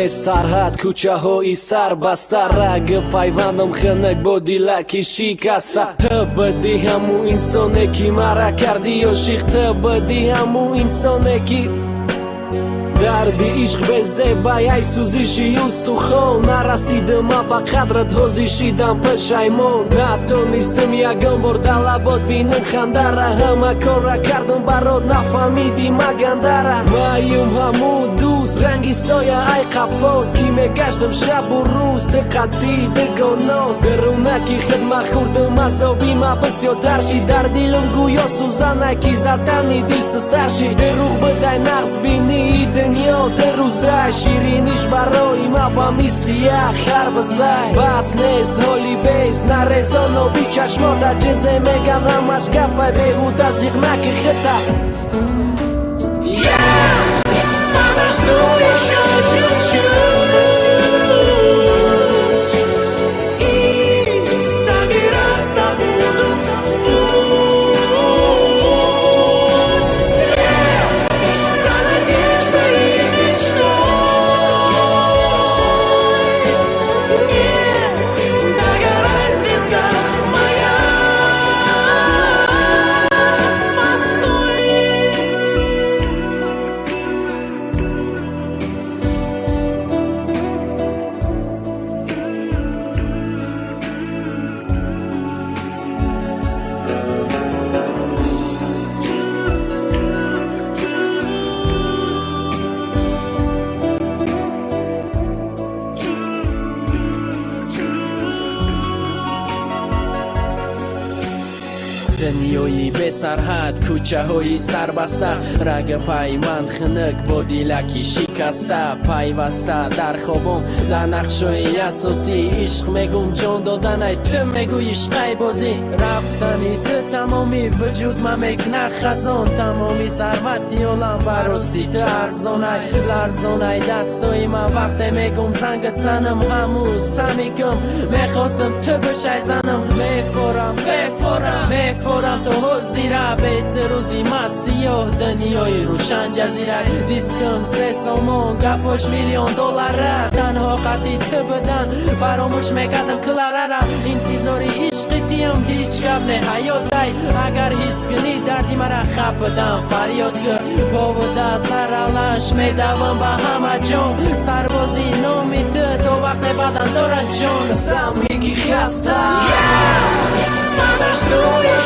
به سرحد کوچه‌های سربسته رگ پیوندم خنک با دلکی شکسته تو بدی همون انسانه که مرا کردی عاشق تو بدی همون انسانه که درد عشق به زیبایی ای سوزشی استخوان نرسیدم با قدرت حوزشیدم پشیمان نتونستم یکم بار در لبات بینم خنده را همه کار را کردم برات نفهمیدی مگنده را مایم همون دوست رنگی سایه ای قفات که میگشتم شب و روز دقتی دگانات درونکی خدمت خوردم عذابی ما بسیار ترشی در دلم گویا سوزنه که زدنی دل سسترشی دروغ بدای نقص بینی دنیا در روزه شیرینیش برای ما با مثل یه خربزه بس نیست حالی بیست نرزان و بی چشمات جزه میگن همش گپه بیهود از یک نکی خطه دنیایی به سرحد کوچه های سربسته رگ پیوند خنک با دلکی شکسته پیوسته در خوابم در نقشای اساسی عشق میگم جان دادن ای تو میگوی عشقای بازی رفتنی تو تمامی وجود من میکنه خزان تمامی ثروتی عالم براستی تو ارزانه لرزانه دستای من وقتی میگم زنگت زنم همون سمیکم میخواستم تو بشی زنم میفورم تو حضیره بیت روزی ما سیاه دنیای روشن جزیره دیسکم 3 سامان گپاش $1,000,000 تنها قطعی تو بدن فراموش میکردم کلاره را انتظاری عشقی دیم هیچ گپ نه حیاتای اگر حس کنی دردی مرا خپدم فریاد که پا و دست سرالش میدوم با همه جان سربازی نامی تو وقت بدن دارد جان سم یکی خسته Mama's doing